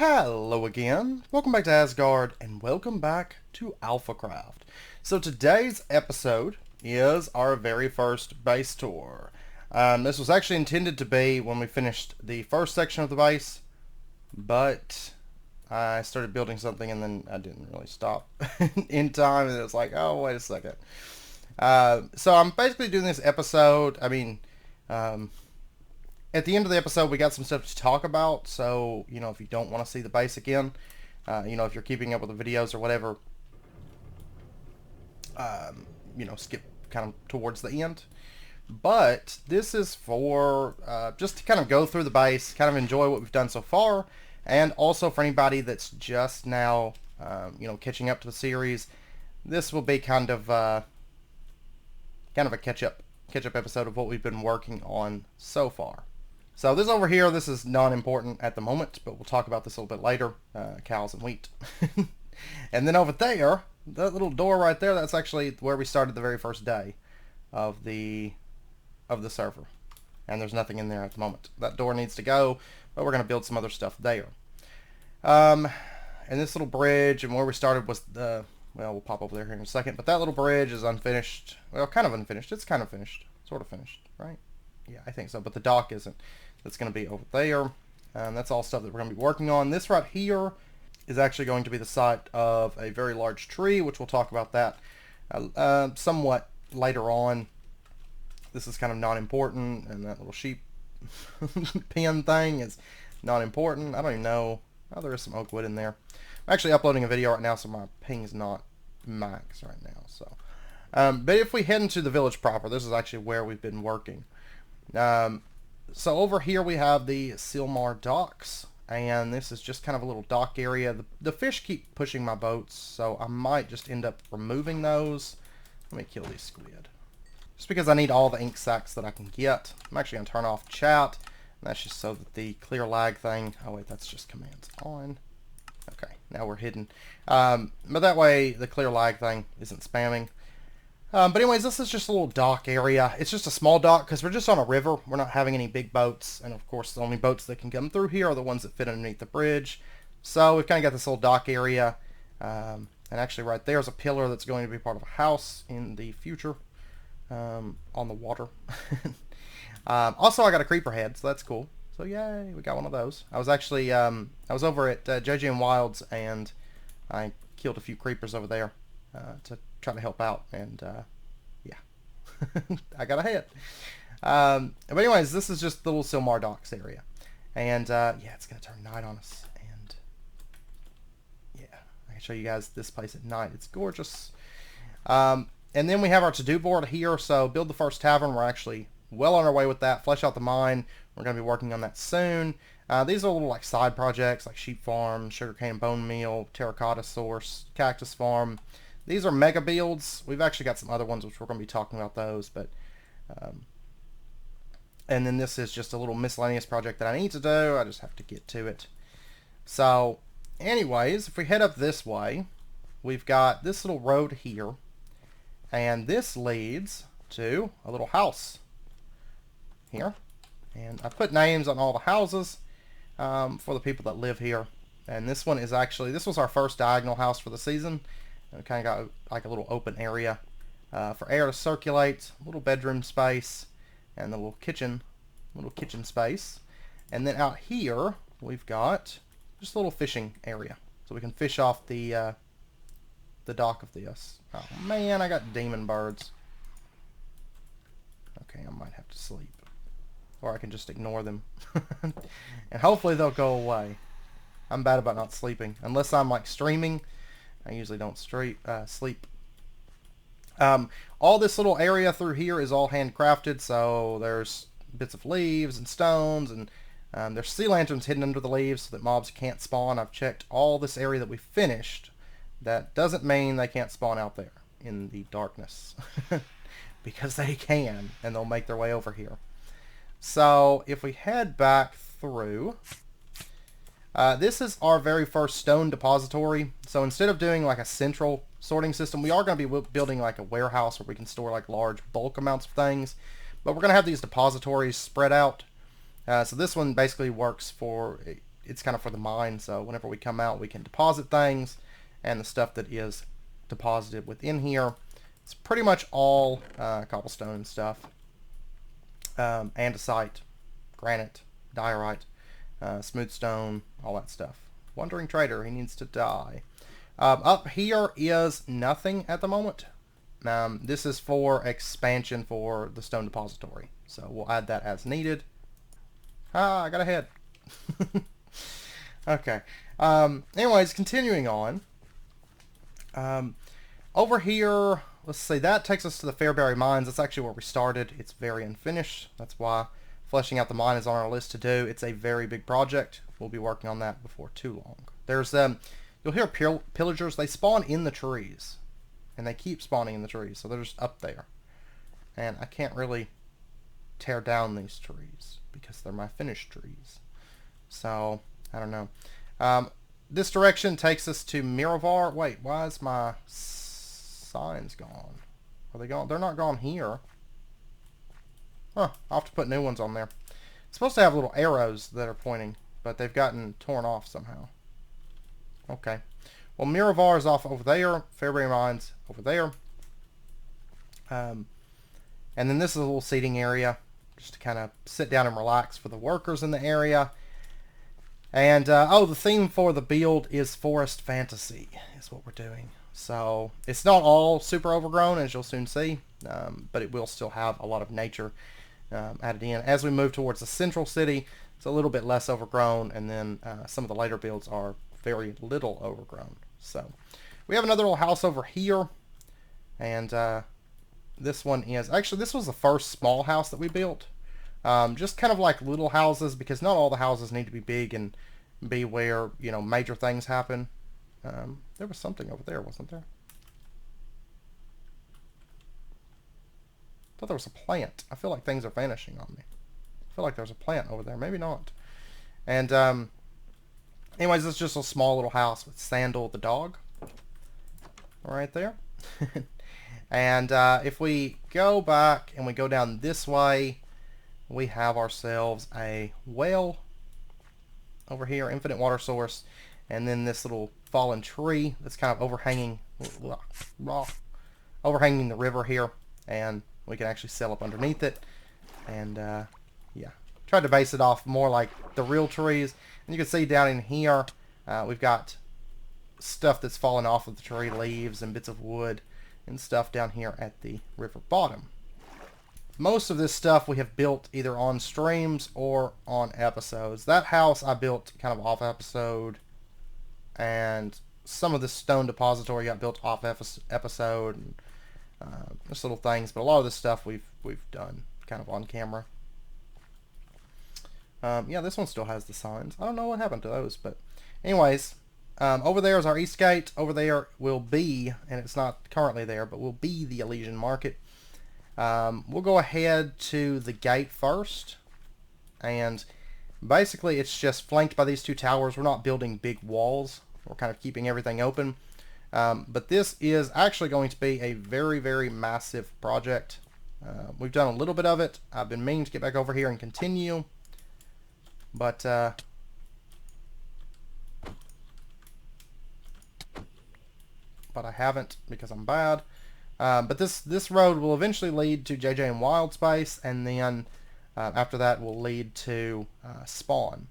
Hello again, welcome back to Asgard, and welcome back to Alphacraft. So today's episode is our very first base tour. This was actually intended to be when we finished the first section of the base, but I started building something and then I didn't really stop in time, and it was like, oh, wait a second. So I'm basically doing this episode, at the end of the episode, we got some stuff to talk about, so, if you don't want to see the base again, if you're keeping up with the videos or whatever, skip kind of towards the end. But this is for just to kind of go through the base, kind of enjoy what we've done so far, and also for anybody that's just now, catching up to the series, this will be kind of a catch-up episode of what we've been working on so far. So this over here, this is non-important at the moment, but we'll talk about this a little bit later. Cows and wheat. And then over there, that little door right there, that's actually where we started the very first day of the server. And there's nothing in there at the moment. That door needs to go, but we're going to build some other stuff there. And this little bridge, and where we started was we'll pop over there here in a second, but that little bridge is unfinished. Well, kind of unfinished. It's kind of finished. Sort of finished, right? Yeah, I think so, but the dock isn't. That's going to be over there. That's all stuff that we're going to be working on. This right here is actually going to be the site of a very large tree, which we'll talk about that somewhat later on. This is kind of not important, and that little sheep pen thing is not important. I don't even know. Oh, there is some oak wood in there. I'm actually uploading a video right now, so my ping is not max right now. So, but if we head into the village proper, this is actually where we've been working. So over here we have the c-luv docks, and this is just kind of a little dock area. The fish keep pushing my boats, so I might just end up removing those. Let me kill these squid. Just because I need all the ink sacs that I can get. I'm actually going to turn off chat, and that's just so that the clear lag thing... Oh wait, that's just commands on. Okay, now we're hidden. But that way the clear lag thing isn't spamming. But anyways, this is just a little dock area. It's just a small dock because we're just on a river. We're not having any big boats. And of course, the only boats that can come through here are the ones that fit underneath the bridge. So we've kind of got this little dock area. And actually right there is a pillar that's going to be part of a house in the future on the water. Also, I got a creeper head, so that's cool. So yay, we got one of those. I was actually, I was over at JJ Wilds, and I killed a few creepers over there to try to help out, and yeah, I got a head. But anyways, this is just the little c-luv docks area, and yeah, it's gonna turn night on us, and yeah, I can show you guys this place at night. It's gorgeous. And then we have our to-do board here. So build the first tavern. We're actually well on our way with that. Flesh out the mine. We're going to be working on that soon. These are little like side projects like sheep farm, sugarcane and bone meal, terracotta source, cactus farm. These are mega builds. We've actually got some other ones which we're going to be talking about those. But and then this is just a little miscellaneous project that I need to do. I just have to get to it. So anyways, if we head up this way, we've got this little road here. And this leads to a little house here. And I put names on all the houses for the people that live here. And this one is actually, this was our first diagonal house for the season. And we kind of got like a little open area for air to circulate, a little bedroom space, and the little kitchen space. And then out here, we've got just a little fishing area. So we can fish off the dock of this. Oh man, I got demon birds. Okay, I might have to sleep. Or I can just ignore them. And hopefully they'll go away. I'm bad about not sleeping. Unless I'm like streaming, I usually don't sleep. All this little area through here is all handcrafted, so there's bits of leaves and stones, and there's sea lanterns hidden under the leaves so that mobs can't spawn. I've checked all this area that we finished. That doesn't mean they can't spawn out there in the darkness. Because they can, and they'll make their way over here. So if we head back through, this is our very first stone depository. So instead of doing like a central sorting system, we are going to be building like a warehouse where we can store like large bulk amounts of things. But we're going to have these depositories spread out. So this one basically works for it's kind of for the mine. So whenever we come out, we can deposit things, and the stuff that is deposited within here, it's pretty much all cobblestone and stuff, andesite, granite, diorite, smooth stone, all that stuff. Wandering trader, he needs to die. Up here is nothing at the moment. This is for expansion for the stone depository, so we'll add that as needed. I got ahead. Okay. Anyways, continuing on. Over here, let's see, that takes us to the Fairberry Mines. That's actually where we started. It's very unfinished. That's why fleshing out the mine is on our list to do. It's a very big project. We'll be working on that before too long. There's you'll hear pillagers. They spawn in the trees, and they keep spawning in the trees. So they're just up there, and I can't really tear down these trees because they're my finished trees. So I don't know. This direction takes us to Miravar. Wait, why is my signs gone? Are they gone? They're not gone here. Huh, I'll have to put new ones on there. It's supposed to have little arrows that are pointing, but they've gotten torn off somehow. Okay. Well, Miravar is off over there. Fairberry Mines over there. And then this is a little seating area, just to kind of sit down and relax for the workers in the area. And, oh, the theme for the build is Forest Fantasy, is what we're doing. So, it's not all super overgrown, as you'll soon see, but it will still have a lot of nature added in. As we move towards the central city, it's a little bit less overgrown, and then some of the later builds are very little overgrown. So, we have another little house over here, and this one is, actually, this was the first small house that we built. Just kind of like little houses, because not all the houses need to be big and be where, you know, major things happen. There was something over there, wasn't there? I thought there was a plant. I feel like things are vanishing on me. I feel like there's a plant over there. Maybe not. And, anyways, it's just a small little house with Sandal the dog. Right there. And, if we go back and we go down this way, we have ourselves a well over here, infinite water source, and then this little fallen tree that's kind of overhanging the river here, and we can actually sail up underneath it. And yeah, tried to base it off more like the real trees. And you can see down in here we've got stuff that's fallen off of the tree, leaves and bits of wood and stuff down here at the river bottom. Most of this stuff we have built either on streams or on episodes. That house I built kind of off episode, and some of the stone depository got built off episode, and just little things. But a lot of this stuff we've done kind of on camera. Yeah, this one still has the signs. I don't know what happened to those, but anyways, over there is our east gate. Over there will be, and it's not currently there, but will be the Elysian Market. We'll go ahead to the gate first, and basically it's just flanked by these two towers. We're not building big walls. We're kind of keeping everything open. But this is actually going to be a very, very massive project. We've done a little bit of it. I've been meaning to get back over here and continue, but I haven't because I'm bad. But this road will eventually lead to JJ and Wild Space, and then after that will lead to Spawn.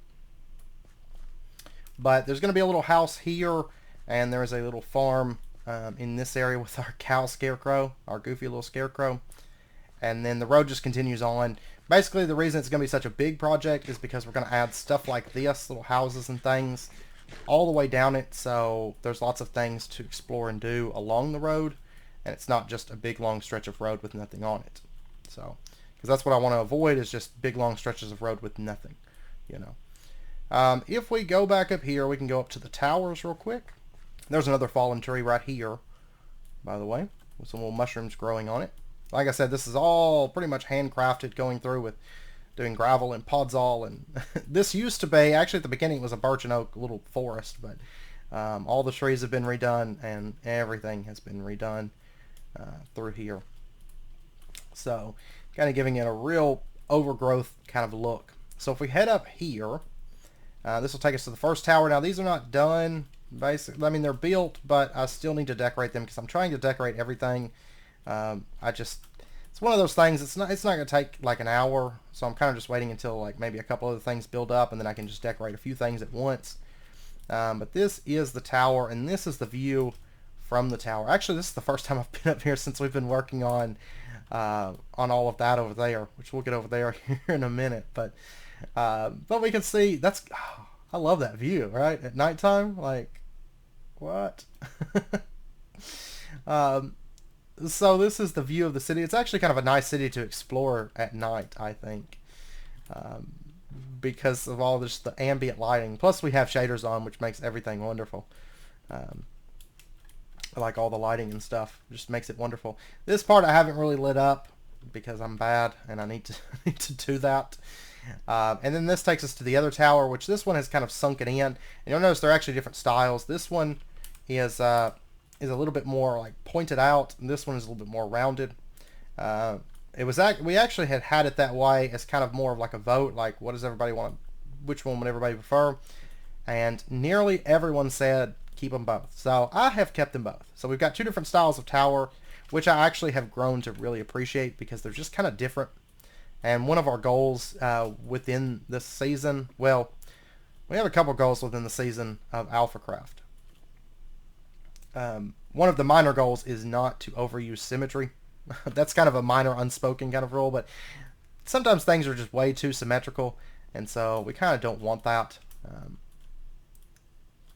But there's going to be a little house here, and there's a little farm in this area with our cow scarecrow, our goofy little scarecrow. And then the road just continues on. Basically, the reason it's going to be such a big project is because we're going to add stuff like this, little houses and things, all the way down it. So there's lots of things to explore and do along the road. And it's not just a big long stretch of road with nothing on it. So, because that's what I want to avoid, is just big long stretches of road with nothing, you know. If we go back up here, we can go up to the towers real quick. There's another fallen tree right here, by the way, with some little mushrooms growing on it. Like I said, this is all pretty much handcrafted, going through with doing gravel and podzol. And this used to be, actually at the beginning it was a birch and oak little forest, but all the trees have been redone and everything has been redone through here. So kind of giving it a real overgrowth kind of look. So if we head up here, This will take us to the first tower. Now these are not done. Basically, I mean they're built, but I still need to decorate them because I'm trying to decorate everything. It's one of those things. It's not going to take like an hour, so I'm kind of just waiting until like maybe a couple other things build up, and then I can just decorate a few things at once. But this is the tower, and this is the view from the tower. Actually, this is the first time I've been up here since we've been working on all of that over there, which we'll get over there here in a minute. But we can see that's. Oh, I love that view, right? At nighttime, like what? So this is the view of the city. It's actually kind of a nice city to explore at night, I think, because of all this the ambient lighting. Plus, we have shaders on, which makes everything wonderful. Like all the lighting and stuff, just makes it wonderful. This part I haven't really lit up because I'm bad and I need to need to do that. And then this takes us to the other tower, which this one has kind of sunken in. And you'll notice they're actually different styles. This one is a little bit more like pointed out, and this one is a little bit more rounded. We actually had it that way as kind of more of like a vote, like what does everybody want, which one would everybody prefer, and nearly everyone said keep them both. So I have kept them both. So we've got two different styles of tower, which I actually have grown to really appreciate because they're just kind of different. And one of our goals within this season, well, we have a couple goals within the season of Alphacraft. One of the minor goals is not to overuse symmetry. That's kind of a minor unspoken kind of rule, but sometimes things are just way too symmetrical, and so we kind of don't want that.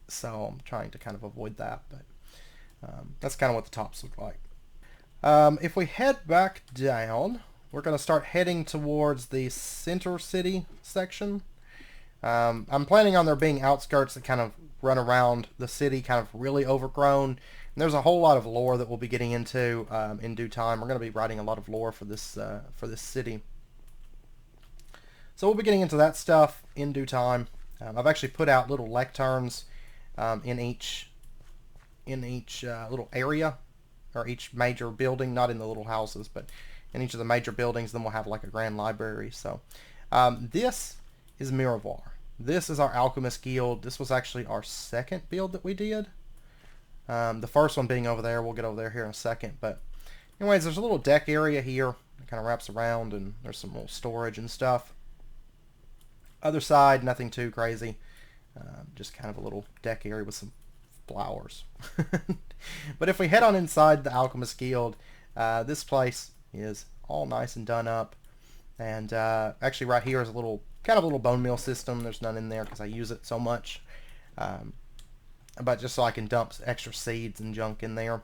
So I'm trying to kind of avoid that, but that's kind of what the tops look like. If we head back down, we're going to start heading towards the center city section. I'm planning on there being outskirts that kind of run around the city, kind of really overgrown. And there's a whole lot of lore that we'll be getting into in due time. We're going to be writing a lot of lore for this city. So we'll be getting into that stuff in due time. I've actually put out little lecterns in each little area, or each major building, not in the little houses, but in each of the major buildings. Then we'll have like a grand library. So this is Miravar. This is our Alchemist Guild. This was actually our second build that we did. The first one being over there. We'll get over there here in a second. But anyways, there's a little deck area here. It kind of wraps around, and there's some little storage and stuff. Other side, nothing too crazy. Just kind of a little deck area with some flowers. But if we head on inside the Alchemist Guild, this place is all nice and done up. And actually right here is a little bone meal system. There's none in there because I use it so much. But just so I can dump extra seeds and junk in there.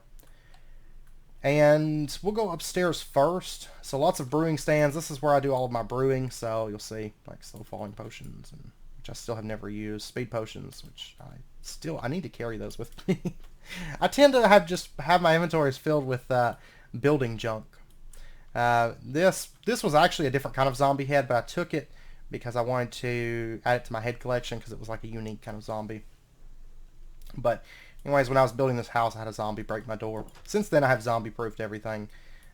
And we'll go upstairs first. So lots of brewing stands. This is where I do all of my brewing. So you'll see like slow falling potions, and which I still have never used. Speed potions, which I need to carry those with me. I tend to have my inventories filled with building junk. This was actually a different kind of zombie head, but I took it because I wanted to add it to my head collection because it was like a unique kind of zombie. But anyways, when I was building this house, I had a zombie break my door. Since then, I have zombie-proofed everything.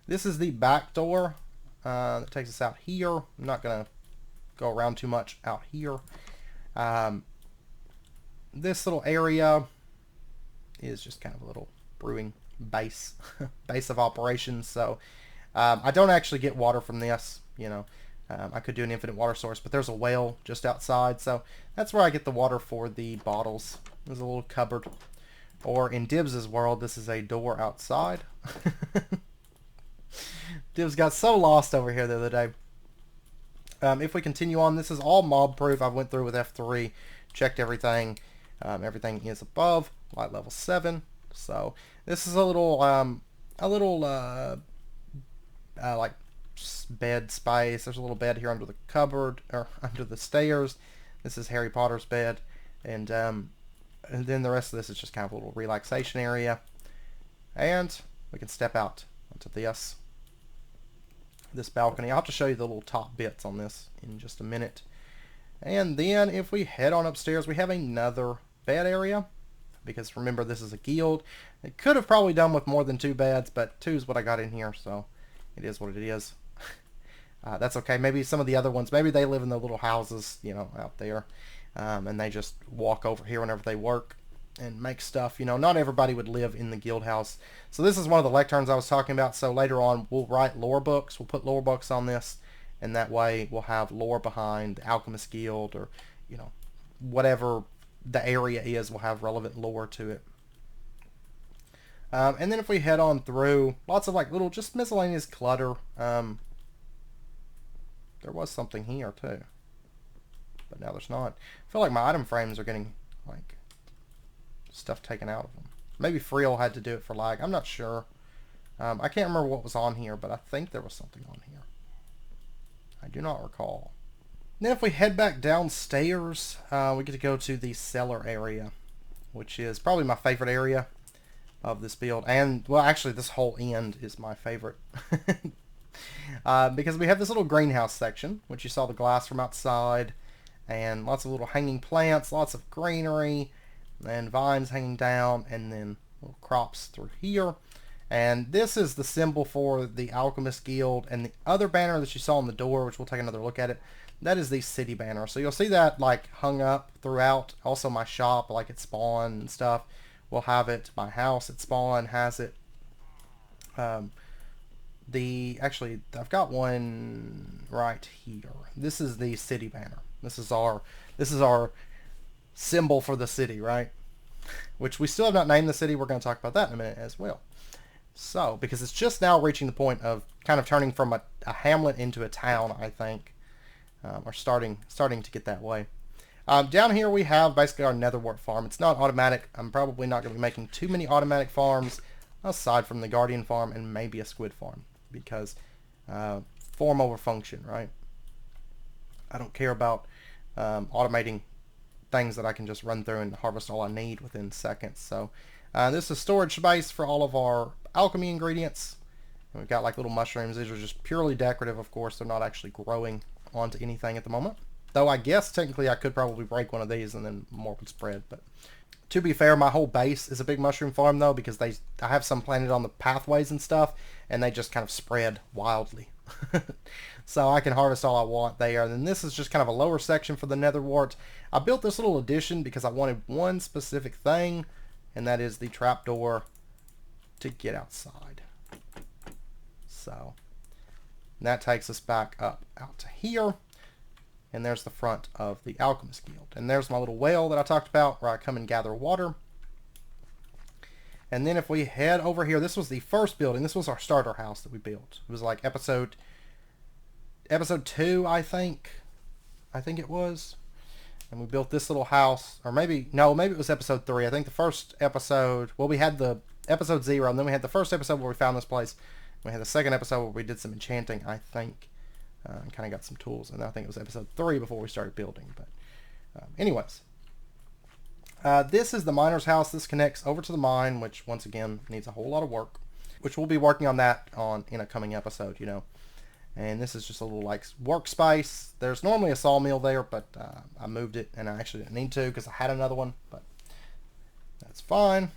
This is the back door that takes us out here. I'm not going to go around too much out here. This little area is just kind of a little brewing base of operations. So I don't actually get water from this, you know. I could do an infinite water source, but there's a well just outside, so that's where I get the water for the bottles. There's a little cupboard. Or in Dibs' world, this is a door outside. Dibs got so lost over here the other day. If we continue on, this is all mob proof. I went through with F3, checked everything. Everything is above light level 7. So this is a little like bed space. There's a little bed here under the cupboard, or under the stairs. This is Harry Potter's bed, and then the rest of this is just kind of a little relaxation area. And we can step out onto this balcony. I'll have to show you the little top bits on this in just a minute. And then if we head on upstairs, we have another bed area, because remember, this is a guild. It could have probably done with more than 2 beds, but 2 is what I got in here, so it is what it is. That's okay. Maybe some of the other ones, maybe they live in the little houses, you know, out there. and they just walk over here whenever they work and make stuff. You know, not everybody would live in the guild house. So this is one of the lecterns I was talking about. So later on, we'll write lore books. We'll put lore books on this, and that way we'll have lore behind the Alchemist Guild, or, you know, whatever the area is, we'll have relevant lore to it. And then if we head on through, lots of like little just miscellaneous clutter. There was something here too, but now there's not. I feel like my item frames are getting like stuff taken out of them. Maybe Friel had to do it for lag. I'm not sure. I can't remember what was on here, but I think there was something on here. I do not recall. Then if we head back downstairs, we get to go to the cellar area, which is probably my favorite area of this build. And, well, actually, this whole end is my favorite. Because we have this little greenhouse section, which you saw the glass from outside, and lots of little hanging plants, lots of greenery, and vines hanging down, and then little crops through here. And this is the symbol for the Alchemist Guild, and the other banner that you saw on the door, which we'll take another look at it, that is the city banner. So you'll see that like hung up throughout. Also my shop, like at spawn and stuff, will have it. My house at spawn has it. Actually, I've got one right here. This is the city banner. This is our symbol for the city, right? Which we still have not named the city. We're going to talk about that in a minute as well. So, because it's just now reaching the point of kind of turning from a hamlet into a town, I think. Or starting to get that way. Down here we have basically our netherwort farm. It's not automatic. I'm probably not going to be making too many automatic farms, aside from the guardian farm and maybe a squid farm. Because form over function, right? I don't care about automating things that I can just run through and harvest all I need within seconds. So this is storage space for all of our alchemy ingredients. And we've got like little mushrooms. These are just purely decorative, of course. They're not actually growing onto anything at the moment. Though I guess technically I could probably break one of these and then more would spread. But to be fair, my whole base is a big mushroom farm though, because I have some planted on the pathways and stuff, and they just kind of spread wildly. So I can harvest all I want there. And then this is just kind of a lower section for the netherwort. I built this little addition because I wanted one specific thing, and that is the trapdoor to get outside. So that takes us back up out to here. And there's the front of the Alchemist Guild. And there's my little well that I talked about, where I come and gather water. And then if we head over here, this was the first building. This was our starter house that we built. It was like episode 2, I think. I think it was. And we built this little house. Or maybe it was episode 3. I think the first episode, well, we had the episode 0, and then we had the first episode where we found this place. We had the second episode where we did some enchanting, I think. And kind of got some tools. And I think it was episode 3 before we started building. But anyways. This is the miner's house. This connects over to the mine, which once again needs a whole lot of work. Which we'll be working on that in a coming episode, you know. And this is just a little like workspace. There's normally a sawmill there, but I moved it, and I actually didn't need to because I had another one. But that's fine.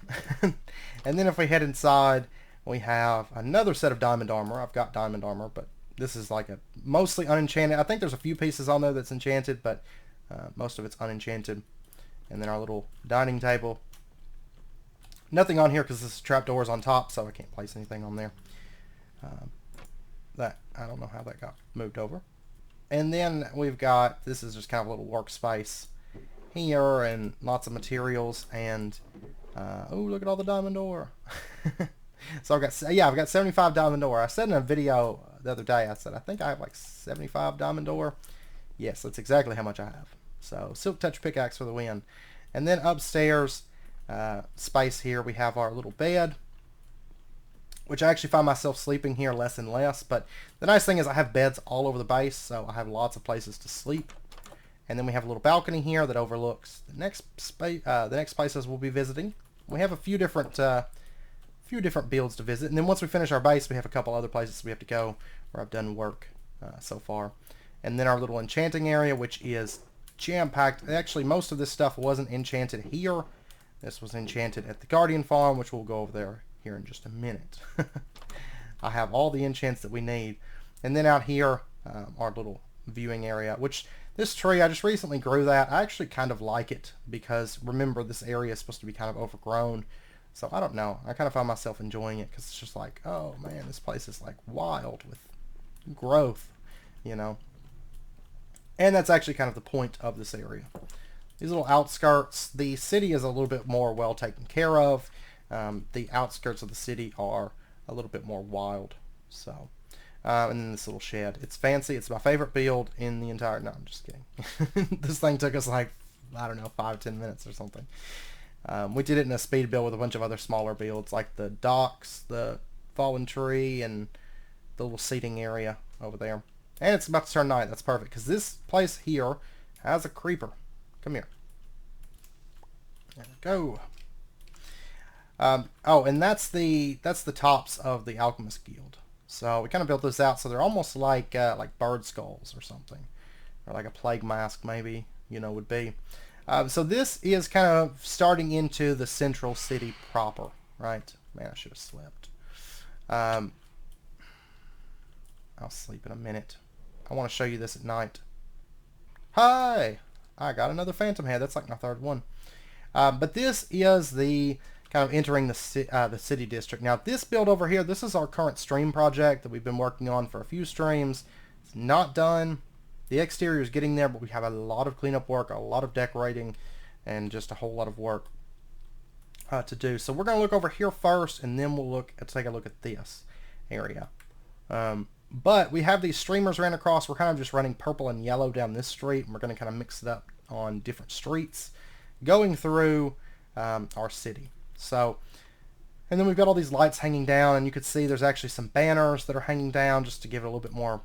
And then if we head inside, we have another set of diamond armor. I've got diamond armor, but this is like a mostly unenchanted. I think there's a few pieces on there that's enchanted, but most of it's unenchanted. And then our little dining table. Nothing on here because this trapdoor is on top, so I can't place anything on there. I don't know how that got moved over. And then we've got, this is just kind of a little workspace here, and lots of materials, and oh, look at all the diamond ore. So I've got 75 diamond ore. I said in a video the other day, I said I think I have like 75 diamond ore. Yes, that's exactly how much I have. So silk touch pickaxe for the win. And then upstairs space here, we have our little bed, which I actually find myself sleeping here less and less. But the nice thing is I have beds all over the base, so I have lots of places to sleep. And then we have a little balcony here that overlooks the next places we'll be visiting. We have a few different builds to visit, and then once we finish our base, we have a couple other places we have to go where I've done work so far. And then our little enchanting area, which is jam-packed. Actually, most of this stuff wasn't enchanted here. This was enchanted at the Guardian Farm, which we'll go over there here in just a minute. I have all the enchants that we need. And then out here, our little viewing area, which This tree, I just recently grew that. I actually kind of like it because, remember, this area is supposed to be kind of overgrown. So I don't know. I kind of found myself enjoying it because it's just like, oh man, this place is like wild with growth, you know. And that's actually kind of the point of this area. These little outskirts, the city is a little bit more well taken care of. The outskirts of the city are a little bit more wild. So, and then this little shed. It's fancy. It's my favorite build in the entire... No, I'm just kidding. This thing took us like, I don't know, 5-10 minutes or something. We did it in a speed build with a bunch of other smaller builds, like the docks, the fallen tree, and the little seating area over there. And it's about to turn night. That's perfect, because this place here has a creeper. Come here. There we go. Oh, and that's the tops of the Alchemist Guild. So we kind of built this out so they're almost like bird skulls or something, or like a plague mask maybe, you know, would be. So this is kind of starting into the central city proper, right? Man, I should have slept. I'll sleep in a minute. I want to show you this at night. Hi! I got another phantom head. That's like my third one. But this is the kind of entering the city district. Now this build over here, this is our current stream project that we've been working on for a few streams. It's not done. The exterior is getting there, but we have a lot of cleanup work, a lot of decorating, and just a whole lot of work to do. So we're going to look over here first, and then we'll take a look at this area. But we have these streamers ran across. We're kind of just running purple and yellow down this street, and we're going to kind of mix it up on different streets going through our city. So, and then we've got all these lights hanging down, and you can see there's actually some banners that are hanging down just to give it a little bit more,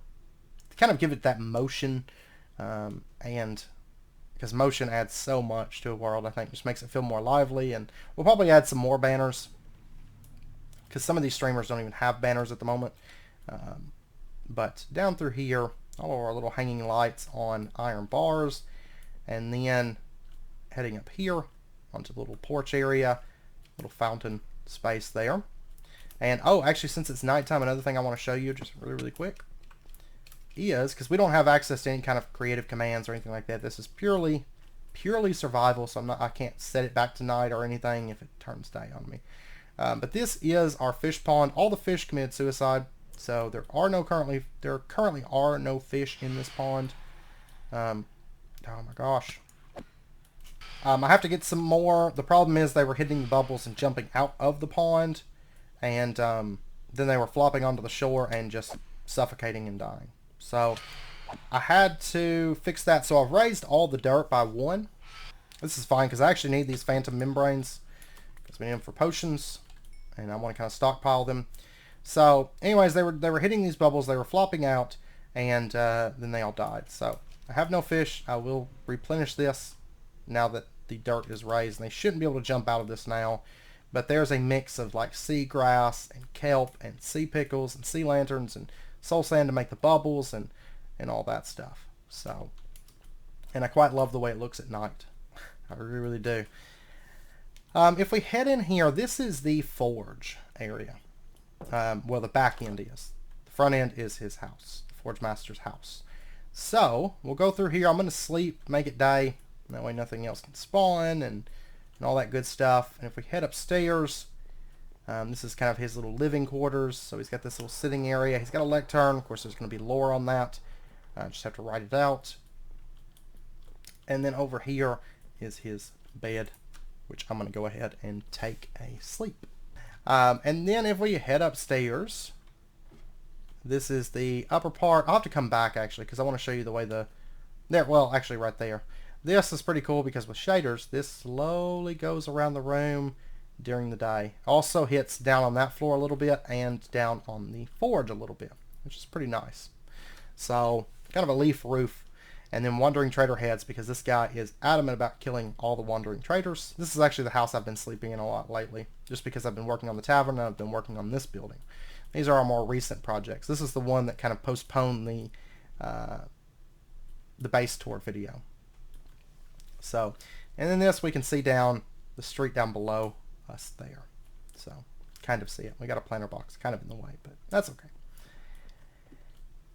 kind of give it that motion, and because motion adds so much to a world, I think just makes it feel more lively. And we'll probably add some more banners because some of these streamers don't even have banners at the moment. But down through here, all of our little hanging lights on iron bars, and then heading up here onto the little porch area, little fountain space there. And oh, actually, since it's nighttime, another thing I want to show you just really quick is, because we don't have access to any kind of creative commands or anything like that, this is purely survival, so I can't set it back to night or anything if it turns day on me. But this is our fish pond. All the fish committed suicide, so there currently are no fish in this pond. Oh my gosh. I have to get some more. The problem is they were hitting the bubbles and jumping out of the pond, and then they were flopping onto the shore and just suffocating and dying. So I had to fix that. So I've raised all the dirt by 1. This is fine because I actually need these phantom membranes because we need them for potions, and I want to kind of stockpile them. So anyways, they were hitting these bubbles, they were flopping out, and then they all died. So I have no fish. I will replenish this now that the dirt is raised, and they shouldn't be able to jump out of this now. But there's a mix of like seagrass and kelp and sea pickles and sea lanterns and soul sand to make the bubbles and all that stuff. So, and I quite love the way it looks at night. I really do. If we head in here, this is the forge area. Well, the back end is. The front end is his house, the Forge Master's house. So we'll go through here. I'm going to sleep, make it day. That way nothing else can spawn and all that good stuff. And if we head upstairs, this is kind of his little living quarters. So he's got this little sitting area. He's got a lectern. Of course, there's going to be lore on that. Just have to write it out. And then over here is his bed, which I'm going to go ahead and take a sleep. And then if we head upstairs, this is the upper part. I'll have to come back actually because I want to show you the way well, actually right there. This is pretty cool because with shaders, this slowly goes around the room during the day. Also hits down on that floor a little bit and down on the forge a little bit, which is pretty nice. So kind of a leaf roof. And then wandering trader heads because this guy is adamant about killing all the wandering traders. This is actually the house I've been sleeping in a lot lately, just because I've been working on the tavern and I've been working on this building. These are our more recent projects. This is the one that kind of postponed the base tour video. So, and then this we can see down the street down below us there. So, kind of see it. We got a planter box kind of in the way, but that's okay.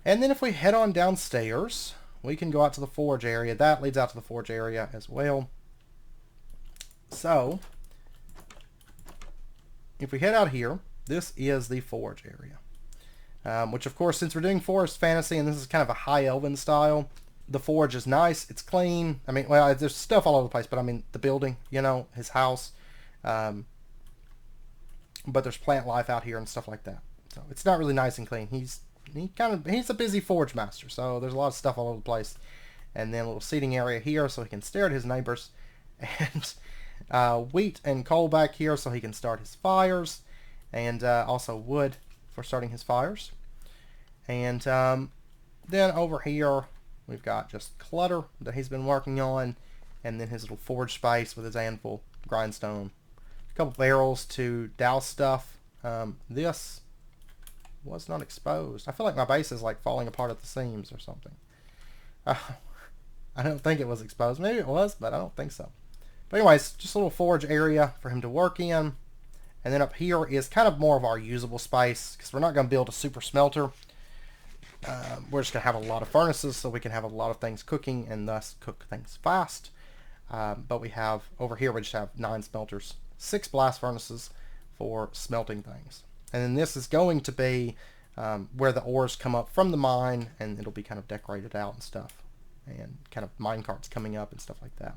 And then if we head on downstairs, we can go out to the forge area. That leads out to the forge area as well. So, if we head out here, this is the forge area. Which, of course, since we're doing forest fantasy and this is kind of a high elven style, the forge is nice. It's clean. I mean, well, there's stuff all over the place, but I mean, the building, you know, his house. But there's plant life out here and stuff like that. So it's not really nice and clean. He's a busy forge master, so there's a lot of stuff all over the place. And then a little seating area here so he can stare at his neighbors. And wheat and coal back here so he can start his fires. And also wood for starting his fires. And then over here we've got just clutter that he's been working on, and then his little forge space with his anvil, grindstone, a couple barrels to douse stuff. This was not exposed. I feel like my base is like falling apart at the seams or something. I don't think it was exposed. Maybe it was, but I don't think so. But anyways, just a little forge area for him to work in. And then up here is kind of more of our usable space, because we're not going to build a super smelter. We're just going to have a lot of furnaces so we can have a lot of things cooking and thus cook things fast. But we have, over here we just have 9 smelters, 6 blast furnaces for smelting things. And then this is going to be where the ores come up from the mine, and it'll be kind of decorated out and stuff. And kind of mine carts coming up and stuff like that.